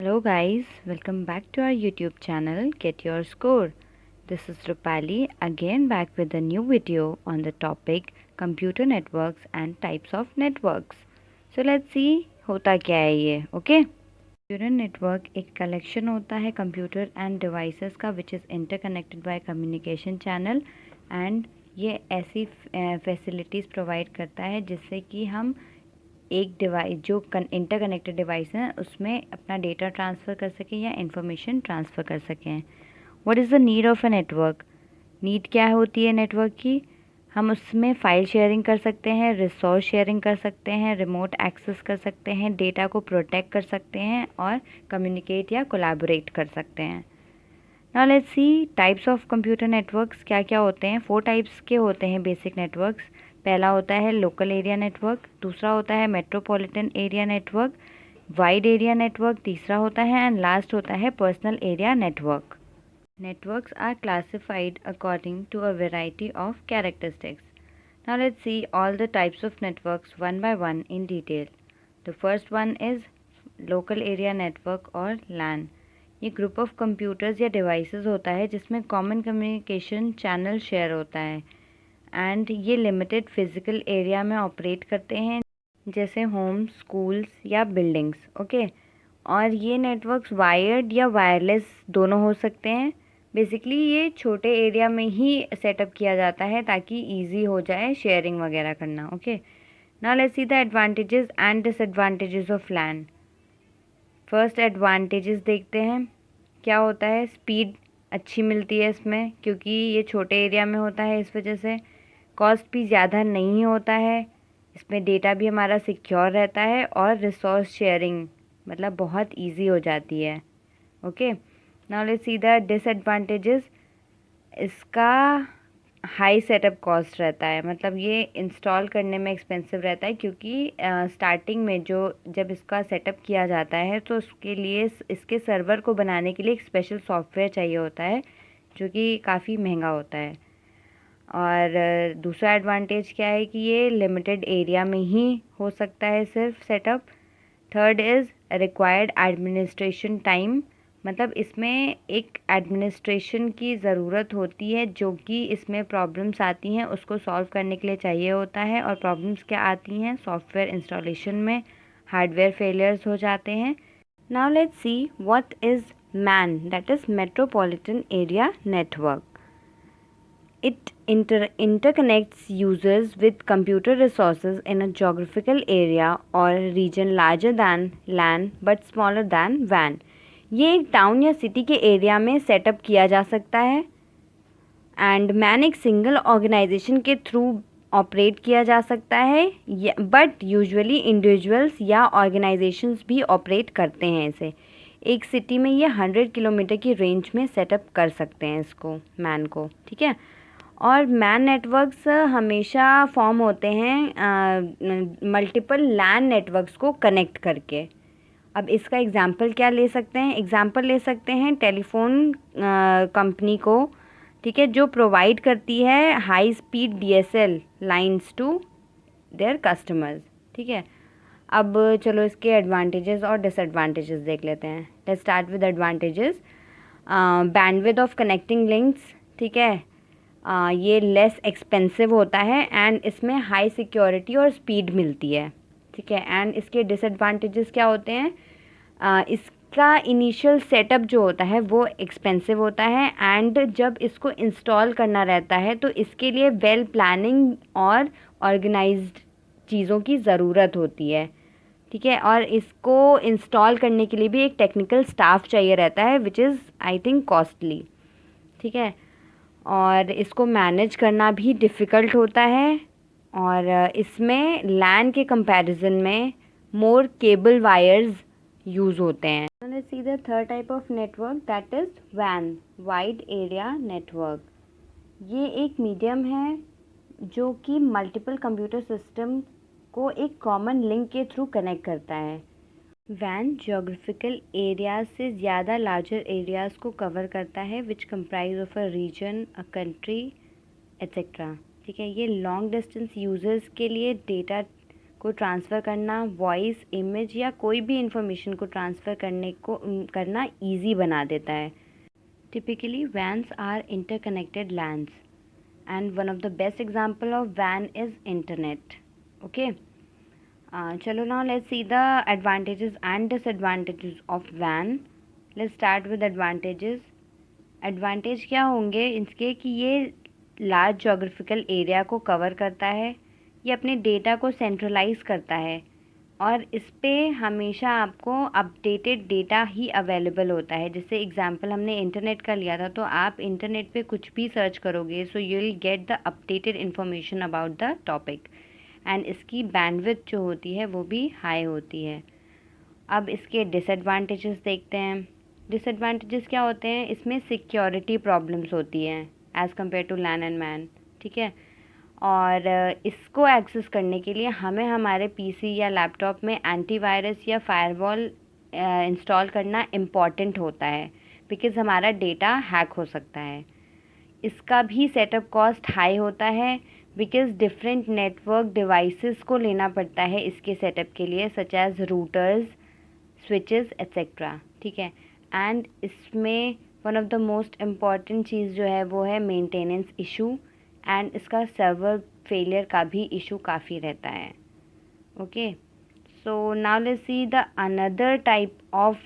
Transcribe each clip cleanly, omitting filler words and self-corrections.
Hello guys, welcome back to our YouTube channel Get Your Score. This is Rupali again back with a new video on the topic computer networks and types of networks. So let's see होता क्या है ये, okay? Computer network एक collection होता है computer and devices का which is interconnected by communication channel and ये ऐसी facilities provide करता है जिससे कि हम एक डिवाइस जो इंटरकनेक्टेड डिवाइस है उसमें अपना डेटा ट्रांसफ़र कर सकें या इंफॉर्मेशन ट्रांसफ़र कर सकें। What is the need of a network? Need क्या होती है नेटवर्क की? हम उसमें फ़ाइल शेयरिंग कर सकते हैं, रिसोर्स शेयरिंग कर सकते हैं, रिमोट एक्सेस कर सकते हैं, डेटा को प्रोटेक्ट कर सकते हैं और कम्युनिकेट या कोलैबोरेट कर सकते हैं। Now let's C types of computer networks क्या क्या होते हैं। 4 टाइप्स के होते हैं बेसिक नेटवर्क्स। पहला होता है लोकल एरिया नेटवर्क, दूसरा होता है metropolitan area network, wide area network तीसरा होता है एंड लास्ट होता है personal area network. Networks are classified according to a variety of characteristics. Now let's see all the types of networks one by one in detail. The first one is local area network और LAN. ये group of computers या devices होता है जिसमें common communication channel share होता है and ये limited physical area में ऑपरेट करते हैं जैसे होम, स्कूल्स या बिल्डिंग्स, ओके। और ये नेटवर्क्स वायर्ड या वायरलेस दोनों हो सकते हैं। बेसिकली ये छोटे एरिया में ही सेटअप किया जाता है ताकि इजी हो जाए शेयरिंग वगैरह करना, okay. Now let's see the advantages and disadvantages of LAN. First advantages देखते हैं। क्या होता है? स्पीड अच्छी मिलती है इसमें क्योंकि ये छोटे एरिया में होता है, इस वजह से कॉस्ट भी ज़्यादा नहीं होता है। इसमें डेटा भी हमारा सिक्योर रहता है और रिसोर्स शेयरिंग मतलब बहुत इजी हो जाती है, okay. Now let's see the disadvantages. इसका हाई सेटअप कॉस्ट रहता है, मतलब ये इंस्टॉल करने में एक्सपेंसिव रहता है क्योंकि स्टार्टिंग में जब इसका सेटअप किया जाता है तो उसके लिए इसके सर्वर को बनाने के लिए एक स्पेशल सॉफ्टवेयर चाहिए होता है जो कि काफ़ी महंगा होता है। और दूसरा एडवांटेज क्या है कि ये लिमिटेड एरिया में ही हो सकता है सिर्फ setup. Third is required administration time, मतलब इसमें एक एडमिनिस्ट्रेशन की ज़रूरत होती है जो कि इसमें प्रॉब्लम्स आती हैं उसको सॉल्व करने के लिए चाहिए होता है। और प्रॉब्लम्स क्या आती हैं? सॉफ्टवेयर इंस्टॉलेशन में हार्डवेयर फेलियर्स हो जाते हैं। Now let's see what is man, that is metropolitan area network. It interconnects users with computer resources in a geographical area or region larger than LAN but smaller than WAN. ये एक town या city के area में setup किया जा सकता है and man एक सिंगल ऑर्गेनाइजेशन के थ्रू ऑपरेट किया जा सकता है, बट यूजुअली इंडिविजुअल्स या ऑर्गेनाइजेशंस भी ऑपरेट करते हैं इसे। एक सिटी में ये 100 किलोमीटर की रेंज में सेटअप कर सकते हैं इसको, मैन को, ठीक है। और मैन नेटवर्क्स हमेशा फॉर्म होते हैं मल्टीपल लैन नेटवर्क्स को कनेक्ट करके। अब इसका एग्जांपल क्या ले सकते हैं? एग्जांपल ले सकते हैं टेलीफोन कंपनी को, ठीक है, जो प्रोवाइड करती है high speed DSL lines to their customers, ठीक है। अब चलो इसके एडवांटेजेस और डिसएडवांटेजेस देख लेते हैं। Let's start with advantages. Bandwidth of connecting links, ठीक है, ये लेस एक्सपेंसिव होता है एंड इसमें हाई सिक्योरिटी और स्पीड मिलती है, ठीक है। एंड इसके डिसएडवांटेजेस क्या होते हैं? इसका इनिशियल सेटअप जो होता है वो एक्सपेंसिव होता है एंड जब इसको इंस्टॉल करना रहता है तो इसके लिए वेल प्लानिंग और ऑर्गेनाइज्ड चीज़ों की ज़रूरत होती है, ठीक है। और इसको इंस्टॉल करने के लिए भी एक टेक्निकल स्टाफ चाहिए रहता है which is I think costly, ठीक है। और इसको मैनेज करना भी डिफ़िकल्ट होता है और इसमें लैन के कंपैरिजन में मोर केबल वायर्स यूज़ होते हैं। Let's see the third type of network, that is van, wide area network. ये एक मीडियम है जो कि मल्टीपल कंप्यूटर सिस्टम को एक कॉमन लिंक के थ्रू कनेक्ट करता है। वैन जोग्राफिकल एरियाज से ज़्यादा लार्जर एरियाज़ को कवर करता है which comprise of a region, a country, etcetera, ठीक है। ये लॉन्ग डिस्टेंस यूज़र्स के लिए डेटा को ट्रांसफ़र करना, वॉइस, इमेज या कोई भी इंफॉर्मेशन को ट्रांसफ़र करना ईजी बना देता है। Typically WANs are interconnected LANs and one of the best example of WAN is internet. Okay, chalo now let's see the advantages and disadvantages of WAN. Let's start with advantages. Advantage क्या होंगे इसके कि ये large geographical area को cover करता है, ये अपने डेटा को सेंट्रलाइज करता है और इस पे हमेशा आपको अपडेटेड डेटा ही अवेलेबल होता है। जैसे एग्जांपल हमने इंटरनेट का लिया था, तो आप इंटरनेट पे कुछ भी सर्च करोगे so you will get the updated information about the topic and इसकी बैंडविड्थ जो होती है वो भी हाई होती है। अब इसके डिसएडवांटेजेस देखते हैं। डिसएडवांटेजेस क्या होते हैं, इसमें सिक्योरिटी प्रॉब्लम्स होती हैं as compare to LAN and MAN, ठीक है। और इसको एक्सेस करने के लिए हमें हमारे पीसी या लैपटॉप में एंटीवायरस या फायरवॉल इंस्टॉल करना इम्पॉर्टेंट होता है, बिकॉज़ हमारा डेटा हैक हो सकता है। इसका भी सेटअप कॉस्ट हाई होता है, बिकॉज़ डिफरेंट नेटवर्क डिवाइसेस को लेना पड़ता है इसके सेटअप के लिए, such as routers, switches etcetera, ठीक है। एंड इसमें one of the most important चीज़ जो है वो है मेंटेनेंस इशू, एंड इसका सर्वर फेलियर का भी इशू काफ़ी रहता है। Okay, so now let's see the another type of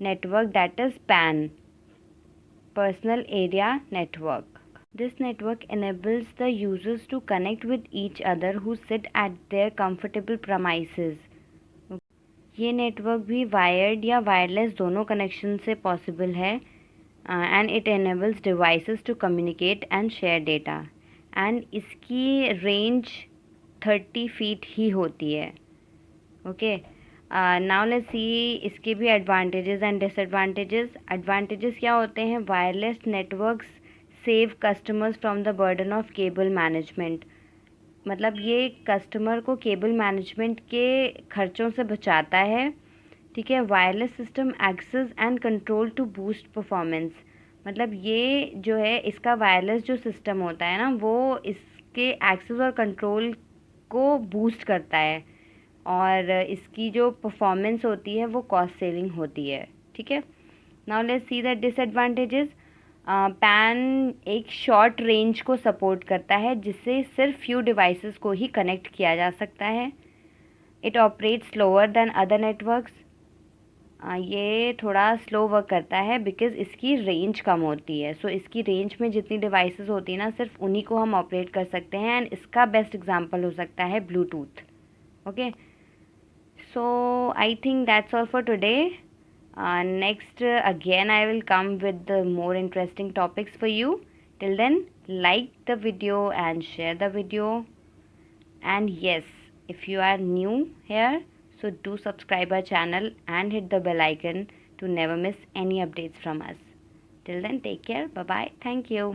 network, that is PAN, Personal Area Network. This network enables the users to connect with each other who sit at their comfortable premises. ये network भी wired या wireless दोनों connection से possible है and it enables devices to communicate and share data, and इसकी range 30 feet ही होती है। ओके, नाउ लेट्स सी इसके भी एडवांटेजेस एंड डिसएडवांटेजेस। एडवांटेजेस क्या होते हैं, wireless networks save customers from the burden of cable management, मतलब ये कस्टमर को केबल मैनेजमेंट के खर्चों से बचाता है, ठीक है। Wireless system access and control to boost performance, मतलब ये जो है इसका वायरलेस जो सिस्टम होता है ना, वो इसके एक्सेस और कंट्रोल को बूस्ट करता है और इसकी जो परफॉर्मेंस होती है वो कॉस्ट सेविंग होती है, ठीक है। Now let's see the disadvantages. Pan एक शॉर्ट रेंज को सपोर्ट करता है, जिससे सिर्फ फ्यू डिवाइसेस को ही कनेक्ट किया जा सकता है। It operate slower than other networks, ये थोड़ा स्लो वर्क करता है बिकॉज़ इसकी रेंज कम होती है। सो इसकी रेंज में जितनी डिवाइसेस होती है ना, सिर्फ उन्हीं को हम ऑपरेट कर सकते हैं, एंड इसका बेस्ट एग्जांपल हो सकता है Bluetooth. Okay, so I think that's all for today. Next again I will come with the more interesting topics for you. Till then, like the video and share the video, and yes, if you are new here, so do subscribe our channel and hit the bell icon to never miss any updates from us. Till then, take care, bye bye, thank you.